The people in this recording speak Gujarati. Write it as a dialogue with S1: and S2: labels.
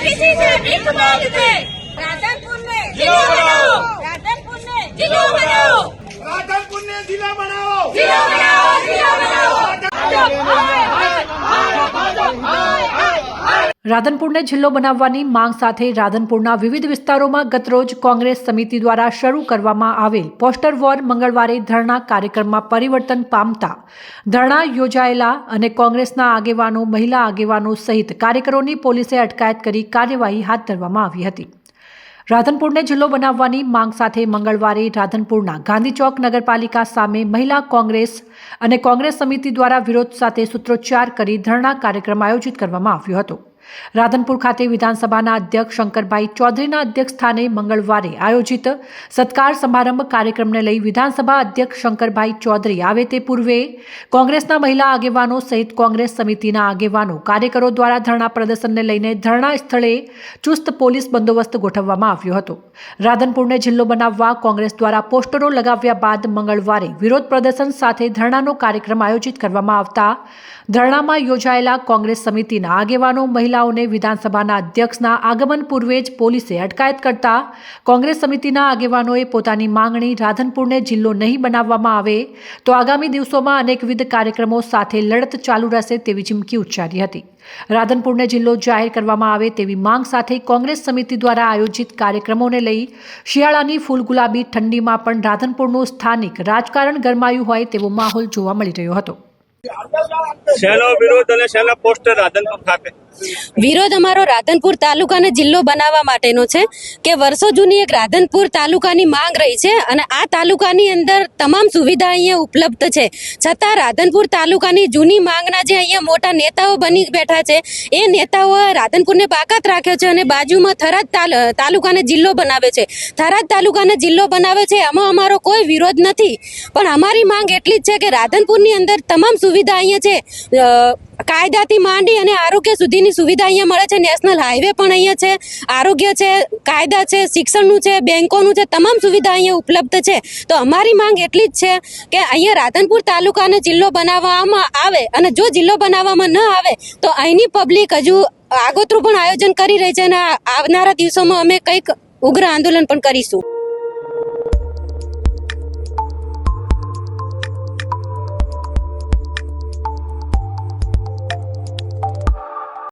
S1: किसी से भीख मांगते राधनपुर ने जिला बनाओ, राधनपुर ने जिला बनाओ,
S2: राधनपुर ने जिला बनाओ,
S1: जिला बनाओ, जिला बनाओ।
S3: રાધનપુરને જિલ્લો બનાવવાની માંગ સાથે રાધનપુરના વિવિધ વિસ્તારોમાં ગતરોજ કોંગ્રેસ સમિતિ દ્વારા શરૂ કરવામાં આવેલ પોસ્ટર વોર મંગળવારે ધરણા કાર્યક્રમમાં પરિવર્તન પામતા ધરણા યોજાયેલા અને કોંગ્રેસના આગેવાનો, મહિલા આગેવાનો સહિત કાર્યકરોની પોલીસે અટકાયત કરી કાર્યવાહી હાથ ધરવામાં આવી હતી। રાધનપુરને જિલ્લો બનાવવાની માંગ સાથે મંગળવારે રાધનપુરના ગાંધી ચોક નગરપાલિકા સામે મહિલા કોંગ્રેસ અને કોંગ્રેસ સમિતિ દ્વારા વિરોધ સાથે સૂત્રોચ્ચાર કરી ધરણા કાર્યક્રમ આયોજિત કરવામાં આવ્યો હતો। રાધનપુર ખાતે વિધાનસભાના અધ્યક્ષ શંકરભાઈ ચૌધરીના અધ્યક્ષ સ્થાને મંગળવારે આયોજિત સત્કાર સમારંભ કાર્યક્રમને લઈ વિધાનસભા અધ્યક્ષ શંકરભાઈ ચૌધરી આવે તે પૂર્વે કોંગ્રેસના મહિલા આગેવાનો સહિત કોંગ્રેસ સમિતિના આગેવાનો, કાર્યકરો દ્વારા ધરણા પ્રદર્શનને લઈને ધરણા સ્થળે ચુસ્ત પોલીસ બંદોબસ્ત ગોઠવવામાં આવ્યો હતો। રાધનપુરને જિલ્લો બનાવવા કોંગ્રેસ દ્વારા પોસ્ટરો લગાવ્યા બાદ મંગળવારે વિરોધ પ્રદર્શન સાથે ધરણાનો કાર્યક્રમ આયોજિત કરવામાં આવતા ધરણામાં યોજાયેલા કોંગ્રેસ સમિતિના આગેવાનો, મહિલાઓને વિધાનસભાના અધ્યક્ષના આગમન પૂર્વે જ પોલીસે અટકાયત કરતા કોંગ્રેસ સમિતિના આગેવાનોએ પોતાની માંગણી રાધનપુરને જિલ્લો નહીં બનાવવામાં આવે તો આગામી દિવસોમાં અનેકવિધ કાર્યક્રમો સાથે લડત ચાલુ રહેશે તેવી ચીમકી ઉચ્ચારી હતી। રાધનપુરને જિલ્લો જાહેર કરવામાં આવે તેવી માંગ સાથે કોંગ્રેસ સમિતિ દ્વારા આયોજિત કાર્યક્રમોને લઈ શિયાળાની ફૂલ ગુલાબી ઠંડીમાં પણ રાધનપુરનું સ્થાનિક રાજકારણ ગરમાયું હોય તેવો માહોલ જોવા મળી રહ્યો હતો।
S2: શેનો વિરોધ અને શેના પોસ્ટર રાધનપુર ખાતે?
S4: વિરોધ અમારો રાધનપુર તાલુકાને જિલ્લો બનાવવા માટેનો છે કે વર્ષો જૂની એક રાધનપુર તાલુકાની માંગ રહી છે અને આ તાલુકાની અંદર તમામ સુવિધા અહીંયા ઉપલબ્ધ છે, છતાં રાધનપુર તાલુકાની જૂની માંગના જે અહીંયા મોટા નેતાઓ બની બેઠા છે એ નેતાઓ રાધનપુરને બાકાત રાખ્યો છે અને બાજુમાં થરાદ તાલુકાને જિલ્લો બનાવે છે। થરાદ તાલુકાને જિલ્લો બનાવે છે એમાં અમારો કોઈ વિરોધ નથી, પણ અમારી માંગ એટલી જ છે કે રાધનપુરની અંદર તમામ સુવિધા અહીંયા છે, કાયદાથી માંડી અને આરોગ્ય સુધીની સુવિધા અહીંયા મળે છે। નેશનલ હાઈવે પણ અહીંયા છે, આરોગ્ય છે, કાયદા છે, શિક્ષણનું છે, બેંકોનું છે, તમામ સુવિધા અહીંયા ઉપલબ્ધ છે। તો અમારી માંગ એટલી જ છે કે અહીંયા રાધનપુર તાલુકાને જિલ્લો બનાવવામાં આવે અને જો જિલ્લો બનાવવામાં ન આવે તો અહીંની પબ્લિક હજુ આગોતરું પણ આયોજન કરી રહી છે અને આવનારા દિવસોમાં અમે કંઈક ઉગ્ર આંદોલન પણ કરીશું।